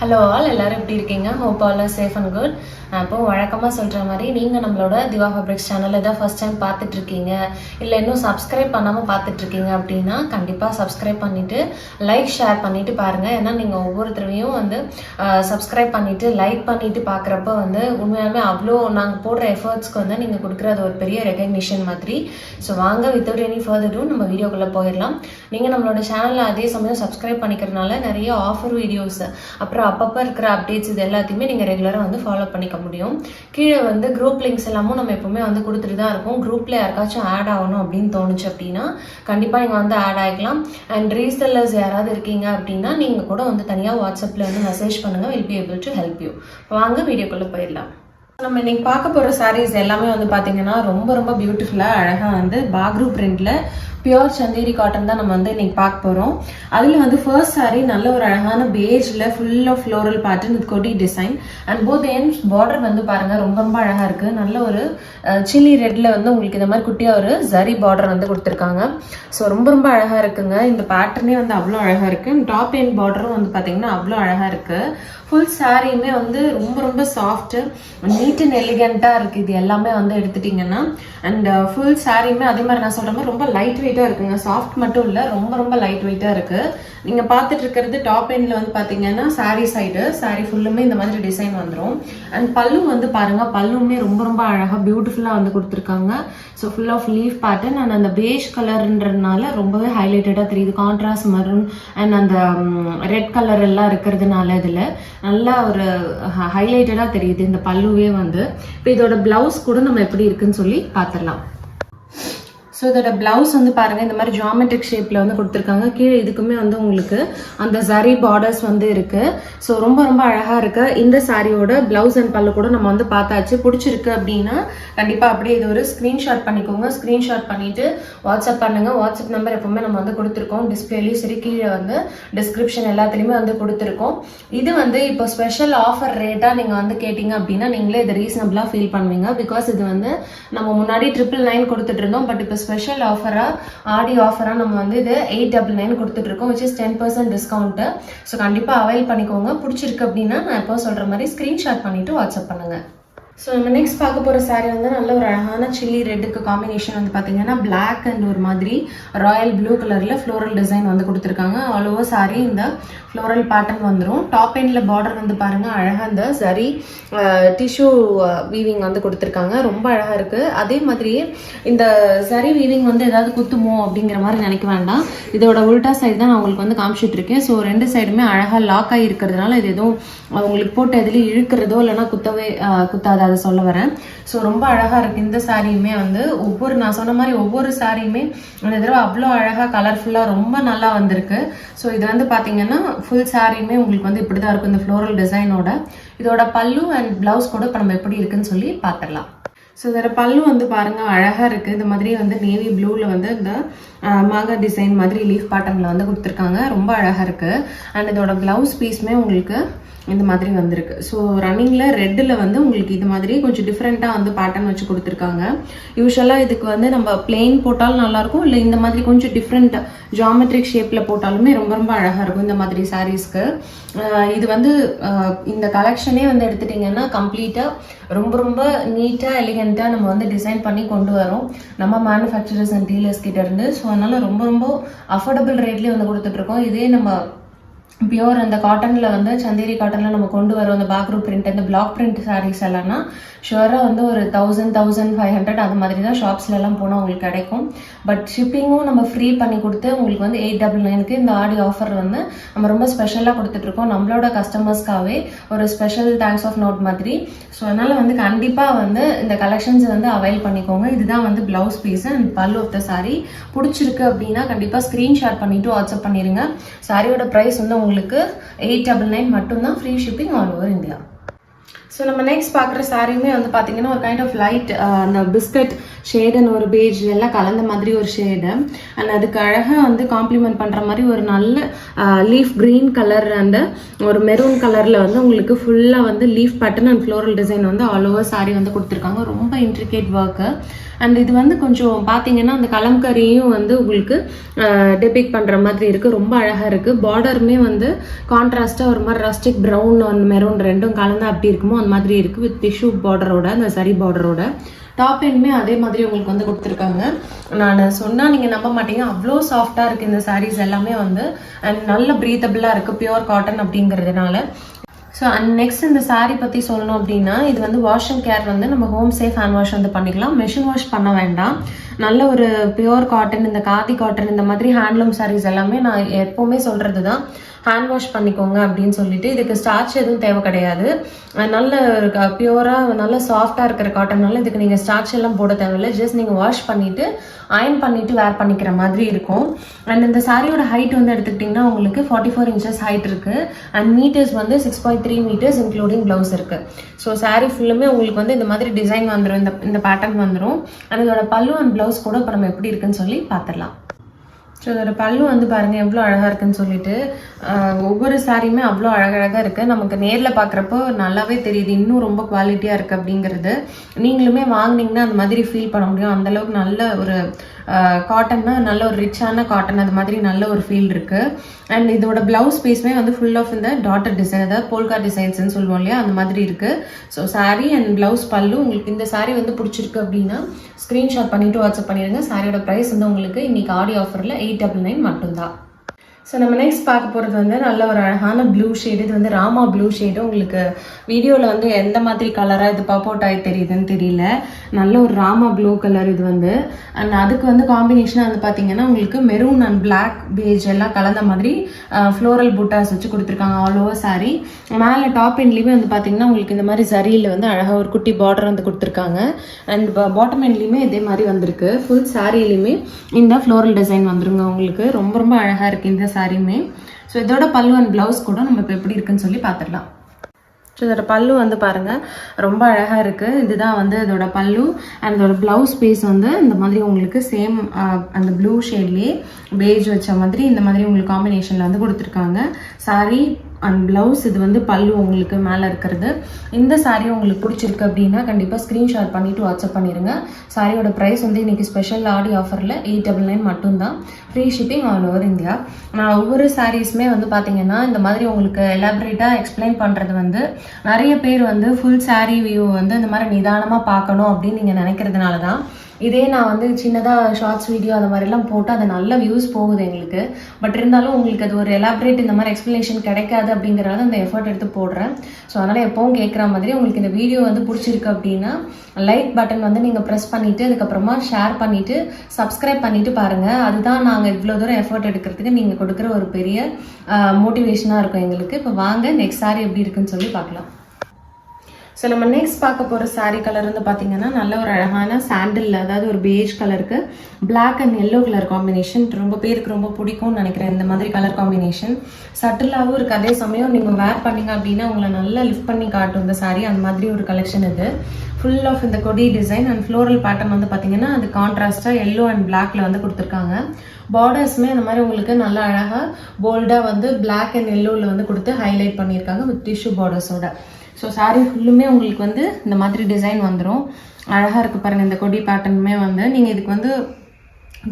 Hello all, எல்லாரும் எப்படி இருக்கீங்க? Hope all R safe and good. இப்போ வழக்கமாக சொல்கிற மாதிரி நீங்கள் நம்மளோட திவா ஃபேப்ரிக்ஸ் சேனலில் தான் ஃபஸ்ட் டைம் பார்த்துட்ருக்கீங்க, இல்லை இன்னும் சப்ஸ்கிரைப் பண்ணாமல் பார்த்துட்ருக்கீங்க அப்படின்னா கண்டிப்பாக சப்ஸ்கிரைப் பண்ணிவிட்டு லைக் ஷேர் பண்ணிவிட்டு பாருங்கள். ஏன்னா நீங்கள் ஒவ்வொருத்தரையும் சப்ஸ்கிரைப் பண்ணிவிட்டு லைக் பண்ணிவிட்டு பார்க்குறப்ப உண்மையாலுமே அவ்வளோ நாங்கள் போடுற எஃபர்ட்ஸ்க்கு நீங்கள் கொடுக்குறது ஒரு பெரிய ரெகக்னிஷன் மாதிரி. ஸோ வாங்க, வித்தவுட் எனி ஃபர்தர் டூ நம்ம வீடியோக்குள்ளே போயிடலாம். நீங்கள் நம்மளோட சேனலில் அதே சமயம் சப்ஸ்கிரைப் பண்ணிக்கிறதுனால நிறைய ஆஃபர் வீடியோஸ், அப்புறம் அப்பப்போ இருக்கிற அப்டேட்ஸ் இது எல்லாத்தையுமே நீங்கள் ரெகுலராக ஃபாலோ பண்ணிக்க முடியும். கீழே குரூப் லிங்க்ஸ் எல்லாமும் நம்ம எப்பவுமே கொடுத்துட்டு தான் இருக்கோம். குரூப்பில் யாருக்காச்சும் ஆட் ஆகணும் அப்படின்னு தோணுச்சு அப்படின்னா கண்டிப்பாக நீங்கள் ஆட் ஆகிக்கலாம். அண்ட் ரீசெல்லர்ஸ் யாராவது இருக்கீங்க அப்படின்னா நீங்கள் கூட தனியாக வாட்ஸ்அப்பில் மெசேஜ் பண்ணுங்கள். Will be able to help you. வாங்க வீடியோக்குள்ளே போயிடலாம். நம்ம இன்னைக்கு பார்க்க போகிற சாரீஸ் எல்லாமே பார்த்தீங்கன்னா ரொம்ப ரொம்ப பியூட்டிஃபுல்லாக அழகாக பாக்ரூ பிரிண்டில் பியோர் சந்தேரி காட்டன் தான் நம்ம இன்னைக்கு பார்க்க போகிறோம். அதில் ஃபர்ஸ்ட் சாரீ நல்ல ஒரு அழகான பேஜில் full of floral pattern with கொடி design and both ends border பாருங்கள் ரொம்ப ரொம்ப அழகாக இருக்குது. நல்ல ஒரு சில்லி ரெட்டில் உங்களுக்கு இந்த மாதிரி குட்டியாக ஒரு ஜரி பார்டர் கொடுத்துருக்காங்க. ஸோ ரொம்ப ரொம்ப அழகாக இருக்குங்க. இந்த பேட்டர்னே அவ்வளோ அழகாக இருக்குது. டாப் எண்ட் பார்டரும் பார்த்தீங்கன்னா அவ்வளோ அழகாக இருக்குது. ஃபுல் சாரியுமே ரொம்ப ரொம்ப சாஃப்ட்டு, நீட் அண்ட் எலிகெண்ட்டாக இருக்குது. இது எல்லாமே எடுத்துட்டிங்கன்னா அண்ட் ஃபுல் சாரியுமே அதே மாதிரி நான் சொல்கிற மாதிரி ரொம்ப லைட் வெயிட்டாக இருக்குங்க. சாஃப்ட் மட்டும் இல்லை, ரொம்ப ரொம்ப லைட் வெயிட்டாக இருக்குது. நீங்கள் பார்த்துட்டு இருக்கிறது டாப் எண்டில் பார்த்தீங்கன்னா சாரி சைடு, சாரி ஃபுல்லுமே இந்த மாதிரி டிசைன் வந்துடும். அண்ட் பல்லு பாருங்கள், பல்லுமே ரொம்ப ரொம்ப அழகாக பியூட்டிஃபுல்லாக கொடுத்துருக்காங்க. So full of leaf pattern and அந்த பேஜ் கலர்ன்றதுனால ரொம்பவே ஹைலைட்டடாக தெரியுது. கான்ட்ராஸ்ட் மரூன் அண்ட் அந்த ரெட் கலர் எல்லாம் இருக்கிறதுனால இதில் நல்லா ஒரு ஹைலைட்டடாக தெரியுது இந்த பல்லுவே இப்போ இதோட பிளவுஸ் கூட நம்ம எப்படி இருக்குன்னு சொல்லி பார்த்துடலாம். ஸோ இதோட பிளவுஸ் பாருங்கள், இந்த மாதிரி ஜியாமெட்ரிக் ஷேப்பில் கொடுத்துருக்காங்க. கீழே இதுக்குமே உங்களுக்கு அந்த ஜரி பார்டர்ஸ் இருக்குது. ஸோ ரொம்ப ரொம்ப அழகாக இருக்கு. இந்த சாரியோட பிளவுஸ் அண்ட் பல்லு கூட நம்ம பார்த்தாச்சு. பிடிச்சிருக்கு அப்படின்னா கண்டிப்பாக அப்படியே இது ஒரு ஸ்க்ரீன்ஷாட் பண்ணிக்கோங்க. ஸ்க்ரீன்ஷாட் பண்ணிவிட்டு வாட்ஸ்அப் பண்ணுங்கள். வாட்ஸ்அப் நம்பர் எப்பவுமே நம்ம கொடுத்துருக்கோம். டிஸ்பிளேலையும் சரி, கீழே டிஸ்கிரிப்ஷன் எல்லாத்துலேயுமே கொடுத்துருக்கோம். இது இப்போ ஸ்பெஷல் ஆஃபர் ரேட்டாக நீங்கள் கேட்டிங்க அப்படின்னா நீங்களே இதை ரீசனபிளாக ஃபீல் பண்ணுவீங்க. பிகாஸ் இது நம்ம முன்னாடி 999 கொடுத்துட்டு இருந்தோம். பட் இப்போ ஸ்பெஷல் ஆஃபராக, ஆடி ஆஃபராக நம்ம இது 899 கொடுத்துட்டு இருக்கோம், which is 10% டிஸ்கவுண்ட். ஸோ கண்டிப்பாக அவைல் பண்ணிக்கோங்க. பிடிச்சிருக்கு அப்படின்னா நான் எப்போ சொல்கிற மாதிரி ஸ்க்ரீன்ஷாட் பண்ணிவிட்டு வாட்ஸ்அப் பண்ணுங்கள். ஸோ நம்ம நெக்ஸ்ட் பார்க்க போகிற சாரீ நல்ல ஒரு அழகான சில்லி ரெட்டுக்கு காம்பினேஷன் பார்த்தீங்கன்னா பிளாக் அண்ட் ஒரு மாதிரி ராயல் ப்ளூ கலரில் ஃப்ளோரல் டிசைன் கொடுத்துருக்காங்க. ஆல் ஓவர் சாரீ இந்த ஃப்ளோரல் பேட்டர்ன் வந்துடும். டாப் எண்டில் பார்டர் பாருங்கள் அழகாக இந்த சரி டிஷ்யூ வீவிங் கொடுத்துருக்காங்க. ரொம்ப அழகாக இருக்குது. அதே மாதிரியே இந்த சரி வீவிங் ஏதாவது குத்துமோ அப்படிங்கிற மாதிரி நினைக்க வேண்டாம். இதோட உல்டா சைடு தான் நான் உங்களுக்கு காமிச்சிட்டு இருக்கேன். ஸோ ரெண்டு சைடுமே அழகாக லாக் ஆகி இருக்கிறதுனால இது எதுவும் உங்களுக்கு போட்டு எதுலேயும் இழுக்கிறதோ இல்லைன்னா குத்தாத அதை சொல்ல வரேன். ஸோ ரொம்ப அழகாக இருக்குது. இந்த சாரியுமே நான் சொன்ன மாதிரி ஒவ்வொரு சாரியுமே இந்த தடவை அவ்வளோ அழகாக கலர்ஃபுல்லாக ரொம்ப நல்லா வந்திருக்கு. ஸோ இது பார்த்தீங்கன்னா ஃபுல் சாரியுமே உங்களுக்கு இப்படி தான் இருக்கும் இந்த ஃப்ளோரல் டிசைனோட. இதோட பல்லு அண்ட் பிளவுஸ் கூட இப்போ நம்ம எப்படி இருக்குன்னு சொல்லி பார்த்துடலாம். ஸோ இதோட பல்லு பாருங்கள் அழகாக இருக்குது. இந்த மாதிரி நேவி ப்ளூவில் இந்த மாங்கா டிசைன் மாதிரி லீஃப் பேட்டர்னில் கொடுத்துருக்காங்க. ரொம்ப அழகாக இருக்குது. அண்ட் இதோட பிளவுஸ் பீஸுமே உங்களுக்கு இந்த மாதிரி வந்திருக்கு. ஸோ ரன்னிங்கில் ரெட்டில் உங்களுக்கு இது மாதிரி கொஞ்சம் டிஃப்ரெண்ட்டாக பேட்டர்ன் வச்சு கொடுத்துருக்காங்க. யூஸ்வலாக இதுக்கு நம்ம பிளெயின் போட்டாலும் நல்லாயிருக்கும், இல்லை இந்த மாதிரி கொஞ்சம் டிஃப்ரெண்ட் ஜியாமெட்ரிக் ஷேப்பில் போட்டாலுமே ரொம்ப ரொம்ப அழகாக இருக்கும் இந்த மாதிரி சாரீஸ்க்கு. இது இந்த கலெக்ஷனே எடுத்துட்டிங்கன்னா கம்ப்ளீட்டாக ரொம்ப ரொம்ப நீட்டாக எலிகெண்ட்டாக நம்ம டிசைன் பண்ணி கொண்டு வரோம் நம்ம மேனுஃபேக்சரர்ஸ் அண்ட் டீலர்ஸ் கிட்ட இருந்து. ஸோ அதனால் ரொம்ப ரொம்ப அஃபோர்டபுள் ரேட்லேயே கொடுத்துட்ருக்கோம். இதே நம்ம பியோர் அந்த காட்டனில் சந்தேரி காட்டனில் நம்ம கொண்டு வரோம் அந்த பாக்ரூ பிரிண்ட், அந்த பிளாக் பிரிண்ட் சாரீஸ் எல்லாம்னா ஷுவராக ஒரு 1500 அது மாதிரி தான் ஷாப்ஸ்லாம் போனால் உங்களுக்கு கிடைக்கும். பட் ஷிப்பிங்கும் நம்ம ஃப்ரீ பண்ணி கொடுத்து உங்களுக்கு 899 இந்த ஆடி ஆஃபர் நம்ம ரொம்ப ஸ்பெஷலாக கொடுத்துட்ருக்கோம் நம்மளோட கஸ்டமர்ஸ்க்காகவே ஒரு ஸ்பெஷல் தேங்க்ஸ் ஆஃப் நோட் மாதிரி. ஸோ அதனால் கண்டிப்பாக இந்த கலெக்ஷன்ஸ் அவைல் பண்ணிக்கோங்க. இதுதான் பிளவுஸ் பீஸ் அண்ட் பல்லு ஆஃப் த சாரீ. பிடிச்சிருக்கு அப்படின்னா கண்டிப்பாக ஸ்க்ரீன்ஷாட் பண்ணிவிட்டு வாட்ஸ்அப் பண்ணிடுங்க. சாரியோட ப்ரைஸ் உங்களுக்கு 899 மட்டும்தான், free shipping all over India. So நம்ம நெக்ஸ்ட் பார்க்குற சாரியுமே பார்த்தீங்கன்னா ஒரு கைண்ட் ஆஃப் லைட் அந்த பிஸ்கட் ஷேடு அண்ட் ஒரு பேஜ் எல்லாம் கலந்த மாதிரி ஒரு ஷேடு. அண்ட் அதுக்கு அழகாக வந்து காம்ப்ளிமெண்ட் பண்ணுற மாதிரி ஒரு நல்ல லீஃப் க்ரீன் கலர் அண்ட் ஒரு மெரூன் கலரில் வந்து உங்களுக்கு ஃபுல்லாக வந்து leaf pattern and floral design வந்து ஆல் ஓவர் சாரி வந்து கொடுத்துருக்காங்க. ரொம்ப இன்ட்ரிகேட் ஒர்க்கு. அண்ட் இது வந்து கொஞ்சம் பார்த்தீங்கன்னா அந்த கலம்கரியும் வந்து உங்களுக்கு டெபிக் பண்ணுற மாதிரி இருக்குது. ரொம்ப அழகாக இருக்குது. பார்டருமே வந்து கான்ட்ராஸ்ட்டாக ஒரு மாதிரி ரஸ்டிக் ப்ரௌன் அண்ட் மெரூன் ரெண்டும் கலந்து அப்படி இருக்குமோ அந்த மாதிரி இருக்குது. வித் டிஷ்யூ பார்டரோட அந்த சரி பார்டரோட டாப் எண்டுமே அதே மாதிரி உங்களுக்கு வந்து கொடுத்துருக்காங்க. நான் சொன்னால் நீங்கள் நம்ப மாட்டீங்க, அவ்வளோ சாஃப்டாக இருக்குது இந்த சாரீஸ் எல்லாமே வந்து. அண்ட் நல்ல ப்ரீத்தபிளாக இருக்குது, பியூர் காட்டன் அப்படிங்கிறதுனால. ஸோ அண்ட் நெக்ஸ்ட் இந்த சாரீ பற்றி சொல்லணும் அப்படின்னா, இது வந்து வாஷ் அண்ட் கேர் வந்து நம்ம ஹோம் சேஃப் ஹேண்ட் வாஷ் வந்து பண்ணிக்கலாம். மெஷின் வாஷ் பண்ண வேண்டாம். நல்ல ஒரு பியூர் காட்டன், இந்த காதி காட்டன், இந்த மாதிரி ஹேண்ட்லூம் சாரீஸ் எல்லாமே நான் எப்போவுமே சொல்கிறது தான், ஹேண்ட் வாஷ் பண்ணிக்கோங்க அப்படின்னு சொல்லிட்டு. இதுக்கு ஸ்டார்ச் எதுவும் தேவை கிடையாது. நல்ல பியூராக நல்ல சாஃப்டாக இருக்கிற காட்டன்னால இதுக்கு நீங்கள் ஸ்டார்ச் எல்லாம் போட தேவையில்லை. ஜஸ்ட் நீங்கள் வாஷ் பண்ணிவிட்டு அயன் பண்ணிவிட்டு வேர் பண்ணிக்கிற மாதிரி இருக்கும். அண்ட் இந்த சாரியோட ஹைட் வந்து எடுத்துக்கிட்டிங்கன்னா உங்களுக்கு 44 inches ஹைட் இருக்குது. அண்ட் மீட்டர்ஸ் வந்து 6.3 meters இன்க்ளூடிங் ப்ளவுஸ் இருக்குது. ஸோ சாரீ ஃபுல்லுமே உங்களுக்கு வந்து இந்த மாதிரி டிசைன் வந்துடும், இந்த பேட்டர்ன் வந்துடும். அண்ட் இதோட பல்லு அண்ட் ப்ளவுஸ் கூட இப்போ நம்ம எப்படி இருக்குன்னு சொல்லி பார்த்துடலாம். ஸோ இதோட பல்லு வந்து பாருங்கள் எவ்வளோ அழகாக இருக்குன்னு சொல்லிட்டு. ஒவ்வொரு சாரியுமே அவ்வளோ அழகழகாக இருக்குது. நமக்கு நேரில் பார்க்குறப்போ நல்லாவே தெரியுது இன்னும் ரொம்ப குவாலிட்டியாக இருக்குது அப்படிங்கிறது. நீங்களுமே வாங்கினீங்கன்னா அந்த மாதிரி ஃபீல் பண்ண முடியும். அந்தளவுக்கு நல்ல ஒரு காட்டன்னா நல்ல ஒரு ரிச்சான காட்டன், அது மாதிரி நல்ல ஒரு ஃபீல் இருக்குது. அண்ட் இதோட ப்ளவுஸ் பீஸுமே வந்து ஃபுல் ஆஃப் இந்த டாட்டர் டிசைன், அதாவது போல்கா டிசைன்ஸ்ன்னு சொல்லுவோம் இல்லையா, அந்த மாதிரி இருக்குது. ஸோ சாரீ அண்ட் ப்ளவுஸ் பல்லு. உங்களுக்கு இந்த சாரீ வந்து பிடிச்சிருக்கு அப்படின்னா ஸ்க்ரீன்ஷாட் பண்ணிவிட்டு வாட்ஸ்அப் பண்ணிடுங்க. சாரியோட ப்ரைஸ் வந்து உங்களுக்கு இன்றைக்கி ஆடியோ ஆஃபரில் 899 மட்டும்தான். ஸோ நம்ம நெக்ஸ்ட் பார்க்க போகிறது வந்து நல்ல ஒரு அழகான ப்ளூ ஷேடு. இது வந்து ராமா ப்ளூ ஷேடு. உங்களுக்கு வீடியோவில் வந்து எந்த மாதிரி கலராக இது பாப் அவுட் ஆகி தெரியுதுன்னு தெரியல. நல்ல ஒரு ராமா ப்ளூ கலர் இது வந்து. அண்ட் அதுக்கு வந்து காம்பினேஷனாக வந்து பார்த்தீங்கன்னா உங்களுக்கு மெரூன் அண்ட் பிளாக் பேஜ் எல்லாம் கலந்த மாதிரி ஃப்ளோரல் பூட்டாஸ் வச்சு கொடுத்துருக்காங்க ஆல் ஓவர் சாரீ. மேலே டாப் எண்ட்லேயுமே வந்து பார்த்தீங்கன்னா உங்களுக்கு இந்த மாதிரி சரியில் வந்து அழகாக ஒரு குட்டி பார்டர் வந்து கொடுத்துருக்காங்க. அண்ட் பாட்டம் எண்ட்லேயுமே இதே மாதிரி வந்திருக்கு. ஃபுல் சாரிலையுமே இந்த ஃப்ளோரல் டிசைன் வந்துருங்க உங்களுக்கு. ரொம்ப ரொம்ப அழகாக இருக்குது இந்த சாரியுமே. ஸோ இதோட பல்லு அண்ட் ப்ளவுஸ் கூட நம்ம இப்போ எப்படி இருக்குன்னு சொல்லி பார்த்துடலாம். ஸோ இதோட பல்லு வந்து பாருங்கள் ரொம்ப அழகாக இருக்குது. இதுதான் வந்து இதோட பல்லு. அண்ட் இதோட ப்ளவுஸ் பீஸ் வந்து இந்த மாதிரி உங்களுக்கு சேம் அந்த ப்ளூ ஷேட்லேயே பேஜ் வச்ச மாதிரி இந்த மாதிரி உங்களுக்கு காம்பினேஷனில் வந்து கொடுத்துருக்காங்க. சாரி அண்ட் ப்ளவுஸ் இது வந்து பல்லு உங்களுக்கு மேலே இருக்கிறது. இந்த சாரீ உங்களுக்கு பிடிச்சிருக்கு அப்படின்னா கண்டிப்பாக ஸ்க்ரீன்ஷாட் பண்ணிவிட்டு வாட்ஸ்அப் பண்ணிடுங்க. சாரியோட ப்ரைஸ் வந்து இன்றைக்கி ஸ்பெஷல் ஆடி ஆஃபரில் 899 மட்டும்தான். Free shipping all over India. நான் ஒவ்வொரு சாரீஸுமே வந்து பார்த்தீங்கன்னா இந்த மாதிரி உங்களுக்கு எலாபரேட்டாக எக்ஸ்பிளைன் பண்ணுறது வந்து நிறைய பேர் வந்து ஃபுல் சாரீ வியூ வந்து இந்த மாதிரி நிதானமாக பார்க்கணும் அப்படின்னு நீங்கள் நினைக்கிறதுனால தான். இதே நான் வந்து சின்னதாக ஷார்ட்ஸ் வீடியோ அந்த மாதிரிலாம் போட்டு அது நல்ல வியூஸ் போகுது எங்களுக்கு. பட் இருந்தாலும் உங்களுக்கு அது ஒரு எலாபரேட் இந்த மாதிரி எக்ஸ்ப்ளனேஷன் கிடைக்காது அப்படிங்கிறத அந்த எஃபர்ட் எடுத்து போடுறேன். ஸோ அதனால் எப்போவும் கேட்குற மாதிரி உங்களுக்கு இந்த வீடியோ வந்து பிடிச்சிருக்கு அப்படின்னா லைக் பட்டன் வந்து நீங்கள் ப்ரெஸ் பண்ணிவிட்டு அதுக்கப்புறமா ஷேர் பண்ணிவிட்டு சப்ஸ்கிரைப் பண்ணிவிட்டு பாருங்கள். அதுதான் நாங்கள் இவ்வளோ தூரம் எஃபர்ட் எடுக்கிறதுக்கு நீங்கள் கொடுக்குற ஒரு பெரிய மோட்டிவேஷனாக இருக்கும் எங்களுக்கு. இப்போ வாங்க நெக்ஸ்ட் சாரி எப்படி இருக்குன்னு சொல்லி பார்க்கலாம். ஸோ நம்ம நெக்ஸ்ட் பார்க்க போகிற சாரீ கலர் வந்து பார்த்தீங்கன்னா நல்ல ஒரு அழகான சாண்டில், அதாவது ஒரு பேஜ் கலருக்கு black and yellow colour combination. ரொம்ப பேருக்கு ரொம்ப பிடிக்கும்னு நினைக்கிறேன் இந்த மாதிரி கலர் காம்பினேஷன். சட்டிலாகவும் இருக்குது. அதே சமயம் நீங்கள் வேர் பண்ணிங்க அப்படின்னா உங்களை நல்லா லிஃப்ட் பண்ணி காட்டும் இந்த சாரீ. அந்த மாதிரி ஒரு கலெக்ஷன் இது. ஃபுல் ஆஃப் இந்த கொடி டிசைன் அண்ட் ஃப்ளோரல் பேட்டர்ன் வந்து பார்த்தீங்கன்னா அது கான்ட்ராஸ்ட்டாக எல்லோ அண்ட் பிளாக்ல வந்து கொடுத்துருக்காங்க. பார்டர்ஸுமே அந்த மாதிரி உங்களுக்கு நல்லா அழகாக போல்டாக வந்து பிளாக் அண்ட் எல்லோவில் வந்து கொடுத்து ஹைலைட் பண்ணியிருக்காங்க வித் டிஷ்யூ பார்டர்ஸோட. ஸோ சாரீ ஃபுல்லுமே உங்களுக்கு வந்து இந்த மாதிரி டிசைன் வந்துடும். அழகாக இருக்குது பாருங்கள். இந்த கொடி பேட்டர்னுமே வந்து நீங்கள் இதுக்கு வந்து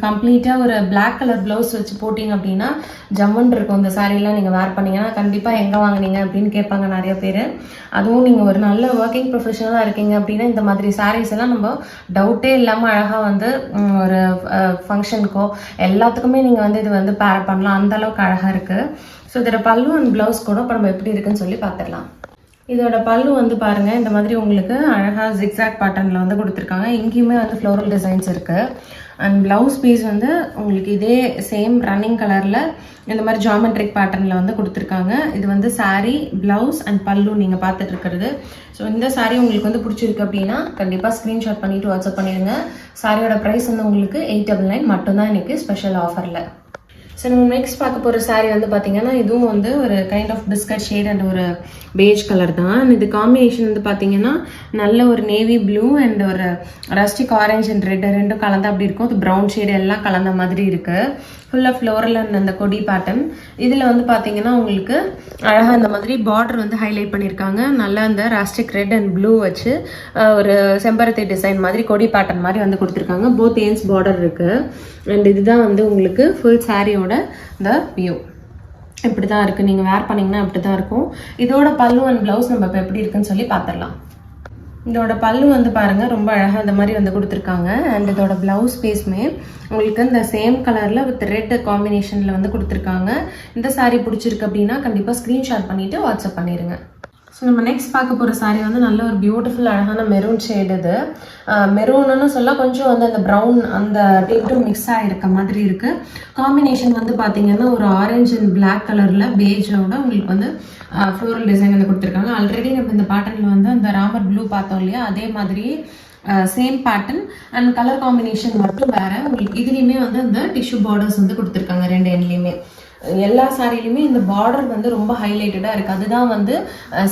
கம்ப்ளீட்டாக ஒரு பிளாக் கலர் ப்ளவுஸ் வச்சு போட்டிங்க அப்படின்னா ஜம்முன் இருக்கும். இந்த சாரீலாம் நீங்கள் வேர் பண்ணிங்கன்னா கண்டிப்பாக எங்கே வாங்கினீங்க அப்படின்னு கேட்பாங்க நிறைய பேர். அதுவும் நீங்கள் ஒரு நல்ல ஒர்க்கிங் ப்ரொஃபஷனலாக இருக்கீங்க அப்படின்னா இந்த மாதிரி சாரீஸ் எல்லாம் நம்ம டவுட்டே இல்லாமல் அழகாக வந்து ஒரு ஃபங்க்ஷனுக்கோ எல்லாத்துக்குமே நீங்கள் வந்து இது வந்து பேர் பண்ணலாம். அந்தளவுக்கு அழகாக இருக்குது. ஸோ இதோட பல்லு அண்ட் ப்ளவுஸ் கூட இப்போ நம்ம எப்படி இருக்குன்னு சொல்லி பார்த்துடலாம். இதோட பல்லு வந்து பாருங்கள் இந்த மாதிரி உங்களுக்கு அழகாக ஜிக்ஸாக் பேட்டர்னில் வந்து கொடுத்துருக்காங்க. இங்கேயுமே வந்து ஃப்ளோரல் டிசைன்ஸ் இருக்குது. அண்ட் ப்ளவுஸ் பீஸ் வந்து உங்களுக்கு இதே சேம் ரன்னிங் கலரில் இந்த மாதிரி ஜாமெட்ரிக் பேட்டர்னில் வந்து கொடுத்துருக்காங்க. இது வந்து சாரீ, ப்ளவுஸ் அண்ட் பல்லு நீங்கள் பார்த்துட்டு இருக்கிறது. ஸோ இந்த சாரீ உங்களுக்கு வந்து பிடிச்சிருக்கு அப்படின்னா கண்டிப்பாக ஸ்க்ரீன்ஷாட் பண்ணிவிட்டு வாட்ஸ்அப் பண்ணிடுங்க. சாரியோட ப்ரைஸ் வந்து உங்களுக்கு 899 மட்டும்தான் இன்றைக்கி ஸ்பெஷல் ஆஃபரில். ஸோ நம்ம நெக்ஸ்ட் பார்க்க போகிற saree வந்து பார்த்தீங்கன்னா இதுவும் வந்து ஒரு kind of biscuit shade and ஒரு பேஜ் கலர் தான். இது காம்பினேஷன் வந்து பார்த்தீங்கன்னா நல்ல ஒரு நேவி ப்ளூ அண்ட் ஒரு ரஸ்டிக் ஆரஞ்ச் அண்ட் ரெட் ரெண்டும் கலந்து அப்படி இருக்கும். அது ப்ரௌன் ஷேடு எல்லாம் கலந்த மாதிரி இருக்கு. ஃபுல்லாக ஃப்ளோரல் அண்ட் அந்த கொடி பேட்டர்ன். இதில் வந்து பார்த்தீங்கன்னா உங்களுக்கு அழகாக இந்த மாதிரி பார்டர் வந்து ஹைலைட் பண்ணியிருக்காங்க. நல்லா அந்த ராஸ்டிக் ரெட் அண்ட் ப்ளூ வச்சு ஒரு செம்பருத்தி டிசைன் மாதிரி கொடி பேட்டர்ன் மாதிரி வந்து கொடுத்துருக்காங்க. போத் ஏன்ஸ் பார்டர் இருக்கு. அண்ட் இதுதான் வந்து உங்களுக்கு ஃபுல் சாரியோட த வியூ. இப்படி தான் இருக்குது. நீங்கள் வேர் பண்ணிங்கன்னா அப்படி தான் இருக்கும். இதோட பல்லு அண்ட் ப்ளவுஸ் நம்ம இப்போ எப்படி இருக்குன்னு சொல்லி பார்த்துடலாம். இதோட பல்லு வந்து பாருங்கள் ரொம்ப அழகாக இந்த மாதிரி வந்து கொடுத்துருக்காங்க. அண்ட் இதோட ப்ளவுஸ் பீஸுமே உங்களுக்கு இந்த சேம் கலரில் வித் ரெட் காம்பினேஷனில் வந்து கொடுத்துருக்காங்க. இந்த சாரீ பிடிச்சிருக்கு அப்படின்னா கண்டிப்பாக ஸ்க்ரீன்ஷாட் பண்ணிவிட்டு வாட்ஸ்அப் பண்ணிடுங்க. ஸோ நம்ம நெக்ஸ்ட் பார்க்க போகிற சாரீ வந்து நல்ல ஒரு பியூட்டிஃபுல் அழகான மெரூன் ஷேடு. இது மெரூன்னு சொல்ல கொஞ்சம் வந்து அந்த ப்ரௌன் அந்த டேட்டும் மிக்ஸ் ஆகிருக்க மாதிரி இருக்குது. காம்பினேஷன் வந்து பார்த்தீங்கன்னா ஒரு ஆரஞ்சு அண்ட் பிளாக் கலரில் பேஜோட உங்களுக்கு வந்து ஃப்ளோரல் டிசைன் வந்து கொடுத்துருக்காங்க. ஆல்ரெடி நம்ம இந்த பேட்டர்னில் வந்து அந்த ராமர் ப்ளூ பார்த்தோம் இல்லையா, அதே மாதிரி same pattern and colour combination மட்டும் வேறு. உங்களுக்கு இதுலேயுமே வந்து அந்த டிஷ்யூ பார்டர்ஸ் வந்து கொடுத்துருக்காங்க ரெண்டு எண்ட்லேயுமே. எல்லா சாரிலையுமே இந்த பார்டர் வந்து ரொம்ப ஹைலைட்டடாக இருக்குது. அதுதான் வந்து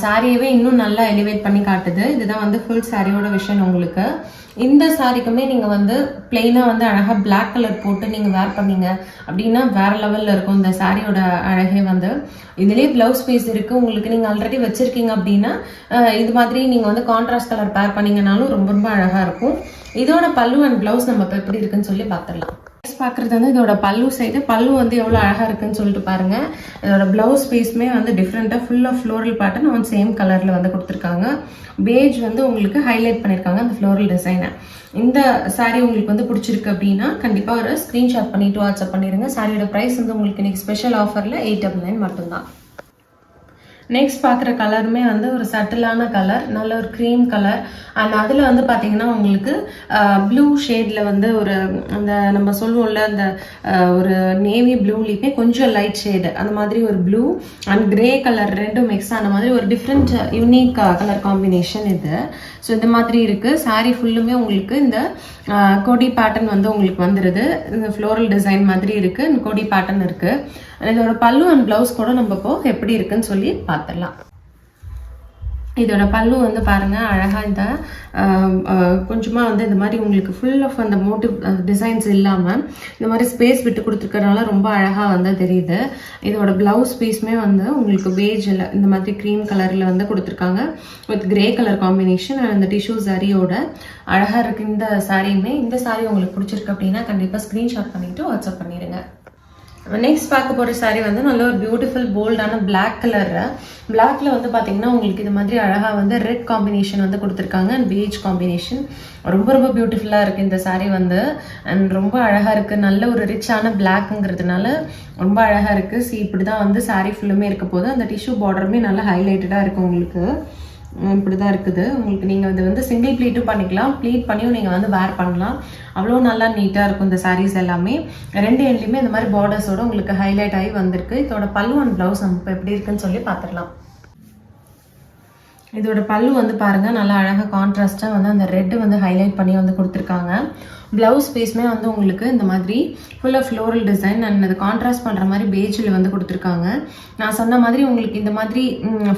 சாரியவே இன்னும் நல்லா எலிவேட் பண்ணி காட்டுது. இதுதான் வந்து ஃபுல் சாரியோட விஷயம். உங்களுக்கு இந்த சாரிக்குமே நீங்கள் வந்து பிளெயினாக வந்து அழகாக பிளாக் கலர் போட்டு நீங்கள் வேர் பண்ணீங்க அப்படின்னா வேறு லெவலில் இருக்கும் இந்த சாரியோட அழகே. வந்து இதுலேயே ப்ளவுஸ் பீஸ் இருக்குது உங்களுக்கு. நீங்கள் ஆல்ரெடி வச்சுருக்கீங்க அப்படின்னா இது மாதிரி நீங்கள் வந்து கான்ட்ராஸ்ட் கலர் பேர் பண்ணிங்கனாலும் ரொம்ப ரொம்ப அழகாக இருக்கும். இதோட பல்லு அண்ட் ப்ளவுஸ் நம்ம இப்போ எப்படி இருக்குன்னு சொல்லி பார்த்துடலாம். பார்க்குறது வந்து இதோட பல்லு சைடு. பல்லு வந்து எவ்வளோ அழகாக இருக்குன்னு சொல்லிட்டு பாருங்கள். இதோட ப்ளவுஸ் பீஸுமே வந்து டிஃப்ரெண்ட்டாக full of floral pattern on same கலரில் வந்து கொடுத்துருக்காங்க. பேஜ் வந்து உங்களுக்கு ஹைலைட் பண்ணியிருக்காங்க அந்த ஃப்ளோரல் டிசைனை. இந்த சாரீ உங்களுக்கு வந்து பிடிச்சிருக்கு அப்படின்னா கண்டிப்பாக ஒரு ஸ்க்ரீன்ஷாட் பண்ணிவிட்டு வாட்ஸ்அப் பண்ணிடுங்க. சாரியோட ப்ரைஸ் வந்து உங்களுக்கு இன்றைக்கி ஸ்பெஷல் ஆஃபரில் 899 மட்டும்தான். நெக்ஸ்ட் பார்க்குற கலருமே வந்து ஒரு சட்டிலான கலர், நல்ல ஒரு க்ரீம் கலர். அண்ட் அதில் வந்து பார்த்தீங்கன்னா உங்களுக்கு ப்ளூ ஷேடில் வந்து ஒரு அந்த நம்ம சொல்லுவோம்ல அந்த ஒரு நேவி ப்ளூலேயுமே கொஞ்சம் லைட் ஷேடு அந்த மாதிரி ஒரு ப்ளூ அண்ட் கிரே கலர் ரெண்டும் மிக்ஸ் ஆன மாதிரி ஒரு டிஃப்ரெண்ட் யூனிக் கலர் காம்பினேஷன் இது. ஸோ இந்த மாதிரி இருக்குது. சாரீ ஃபுல்லுமே உங்களுக்கு இந்த கொடி பேட்டர்ன் வந்து உங்களுக்கு வந்துடுது. இந்த ஃப்ளோரல் டிசைன் மாதிரி இருக்குது. கொடி பேட்டர்ன் இருக்குது. இதோட பல்லு அண்ட் ப்ளவுஸ் கூட நம்ம இப்போ எப்படி இருக்குன்னு சொல்லி பார்த்துடலாம். இதோட பல்லு வந்து பாருங்கள் அழகாக இந்த கொஞ்சமாக வந்து இந்த மாதிரி உங்களுக்கு ஃபுல் ஆஃப் அந்த மோட்டிவ் டிசைன்ஸ் இல்லாமல் இந்த மாதிரி ஸ்பேஸ் விட்டு கொடுத்துருக்கறனால ரொம்ப அழகாக வந்து தெரியுது. இதோட ப்ளவுஸ் பீஸுமே வந்து உங்களுக்கு பேஜில் இந்த மாதிரி க்ரீம் கலரில் வந்து கொடுத்துருக்காங்க with grey colour combination. And அந்த டிஷ்யூ சாரியோட அழகாக இருக்குது இந்த சாரியுமே. இந்த சாரி உங்களுக்கு பிடிச்சிருக்கு அப்படின்னா கண்டிப்பாக ஸ்க்ரீன்ஷாட் பண்ணிவிட்டு வாட்ஸ்அப் பண்ணிடுங்க. நெக்ஸ்ட் பார்க்க போகிற சாரீ வந்து நல்ல ஒரு பியூட்டிஃபுல் போல்டான பிளாக் கலர். பிளாக்ல வந்து பார்த்தீங்கன்னா உங்களுக்கு இது மாதிரி அழகாக வந்து ரெட் காம்பினேஷன் வந்து கொடுத்துருக்காங்க அண்ட் பேஜ் காம்பினேஷன். ரொம்ப ரொம்ப பியூட்டிஃபுல்லாக இருக்குது இந்த சாரீ வந்து. அண்ட் ரொம்ப அழகாக இருக்குது. நல்ல ஒரு ரிச்சான பிளாக்குங்கிறதுனால ரொம்ப அழகாக இருக்குது. இப்படி தான் வந்து சாரீ ஃபுல்லுமே இருக்க போது. அந்த டிஷ்யூ பார்டருமே நல்லா ஹைலைட்டடாக இருக்குது உங்களுக்கு. இப்படி தான் இருக்குது உங்களுக்கு. நீங்கள் இது வந்து சிங்கிள் ப்ளீட்டும் பண்ணிக்கலாம், ப்ளீட் பண்ணியும் நீங்கள் வந்து வேர் பண்ணலாம். அவ்வளோ நல்லா நீட்டாக இருக்கும் இந்த சாரீஸ் எல்லாமே. ரெண்டு எண்ட்லையுமே இந்த மாதிரி பார்டர்ஸோட உங்களுக்கு ஹைலைட் ஆகி வந்திருக்கு. இதோட பல்லு அண்ட் ப்ளவுஸ் நம்ம இப்போ எப்படி இருக்குன்னு சொல்லி பார்த்துடலாம். இதோட பல்லு வந்து பாருங்கள் நல்லா அழகாக கான்ட்ராஸ்ட்டாக வந்து அந்த ரெட்டு வந்து ஹைலைட் பண்ணி வந்து கொடுத்துருக்காங்க. ப்ளவுஸ் பீஸுமே வந்து உங்களுக்கு இந்த மாதிரி full of floral design and அது கான்ட்ராஸ்ட் பண்ணுற மாதிரி பேஜில் வந்து கொடுத்துருக்காங்க. நான் சொன்ன மாதிரி உங்களுக்கு இந்த மாதிரி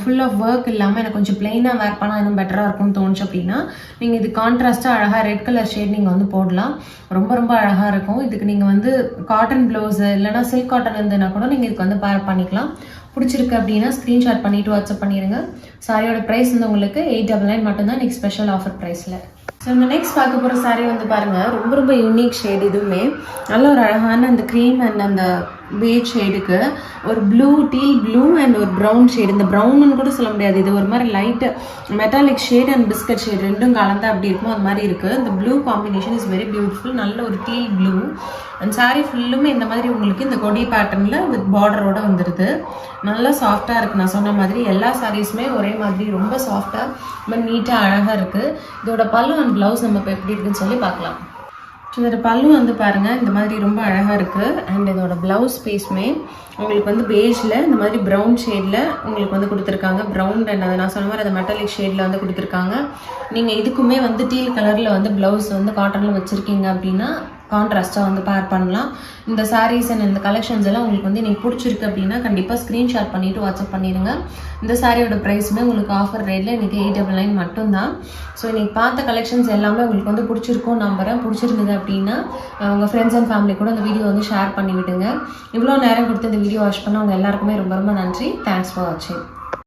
ஃபுல் ஆஃப் ஒர்க் இல்லாமல் எனக்கு கொஞ்சம் பிளெயினாக வேர் பண்ணால் இன்னும் பெட்டராக இருக்கும்னு தோணுச்சு அப்படின்னா நீங்கள் இது கான்ட்ராஸ்ட்டாக அழகாக ரெட் கலர் ஷேட் நீங்கள் வந்து போடலாம். ரொம்ப ரொம்ப அழகாக இருக்கும். இதுக்கு நீங்கள் வந்து காட்டன் ப்ளவுஸு இல்லைனா சில்க் காட்டன் இருந்ததுன்னா கூட நீங்கள் இதுக்கு வந்து பேர் பண்ணிக்கலாம். பிடிச்சிருக்கு அப்படின்னா ஸ்க்ரீன்ஷாட் பண்ணிவிட்டு வாட்ஸ்அப் பண்ணிடுங்க. சாரியோட ப்ரைஸ் வந்து உங்களுக்கு 899 மட்டும்தான் நெக்ஸ்ட் ஸ்பெஷல் ஆஃபர் ப்ரைஸில். ஸோ நம்ம நெக்ஸ்ட் பார்க்க போகிற சாரீ வந்து பாருங்கள் ரொம்ப ரொம்ப யூனிக் ஷேட். இதுவுமே நல்ல ஒரு அழகான அந்த க்ரீம் அண்ட் அந்த பேஜ் ஷேடுக்கு ஒரு ப்ளூ டீல் ப்ளூ அண்ட் ஒரு ப்ரௌன் ஷேடு. இந்த ப்ரௌன்னு கூட சொல்ல முடியாது, இது ஒரு மாதிரி light metallic shade and biscuit shade ரெண்டும் கலந்தா அப்படி இருக்கும் அது மாதிரி இருக்குது. இந்த blue combination is very beautiful. நல்ல ஒரு டீல் ப்ளூ அண்ட் சாரீ ஃபுல்லுமே இந்த மாதிரி உங்களுக்கு இந்த கொடி பேட்டர்னில் வித் பார்டரோட வந்துடுது. நல்லா சாஃப்டாக இருக்குது. நான் சொன்ன மாதிரி எல்லா சாரீஸுமே ஒரே மாதிரி ரொம்ப சாஃப்டாக ரொம்ப நீட்டாக அழகாக இருக்குது. இதோட பல்லு அண்ட் ப்ளவுஸ் நம்ம இப்போ எப்படி இருக்குன்னு சொல்லி பார்க்கலாம். இதோட பல்லு வந்து பாருங்கள் இந்த மாதிரி ரொம்ப அழகாக இருக்குது. அண்ட் இதோட ப்ளவுஸ் பீஸுமே உங்களுக்கு வந்து பேஜில் இந்த மாதிரி ப்ரௌன் ஷேடில் உங்களுக்கு வந்து கொடுத்துருக்காங்க. ப்ரௌன் அண்ட் அதை நான் சொன்ன மாதிரி அந்த மெட்டாலிக் ஷேடில் வந்து கொடுத்துருக்காங்க. நீங்கள் இதுக்குமே வந்து டீல் கலரில் வந்து ப்ளவுஸ் வந்து காட்டனில் வச்சுருக்கீங்க அப்படின்னா கான்ட்ராஸ்ட்டாக வந்து பேர் பண்ணலாம். இந்த சாரீஸ் அண்ட் இந்த கலெக்ஷன்ஸ் எல்லாம் உங்களுக்கு வந்து நீங்கள் பிடிச்சிருக்கு அப்படின்னா கண்டிப்பாக ஸ்க்ரீன்ஷாட் பண்ணிவிட்டு வாட்ஸ்அப் பண்ணிடுங்க. இந்த சாரியோட ப்ரைஸுமே உங்களுக்கு ஆஃபர் ரேட்டில் இன்றைக்கி 899 மட்டும்தான். ஸோ இன்றைக்கி பார்த்த கலெக்ஷன்ஸ் எல்லாமே உங்களுக்கு வந்து பிடிச்சிருக்கும் நம்புறேன். பிடிச்சிருந்தது அப்படின்னா உங்கள் ஃப்ரெண்ட்ஸ் அண்ட் ஃபேமிலி கூட இந்த வீடியோ வந்து ஷேர் பண்ணி விடுங்க. இவ்வளோ நேரம் கொடுத்து இந்த வீடியோ வாட்ச் பண்ண அவங்க எல்லாருக்குமே ரொம்ப ரொம்ப நன்றி. தேங்க்ஸ் ஃபார் வாட்சிங்.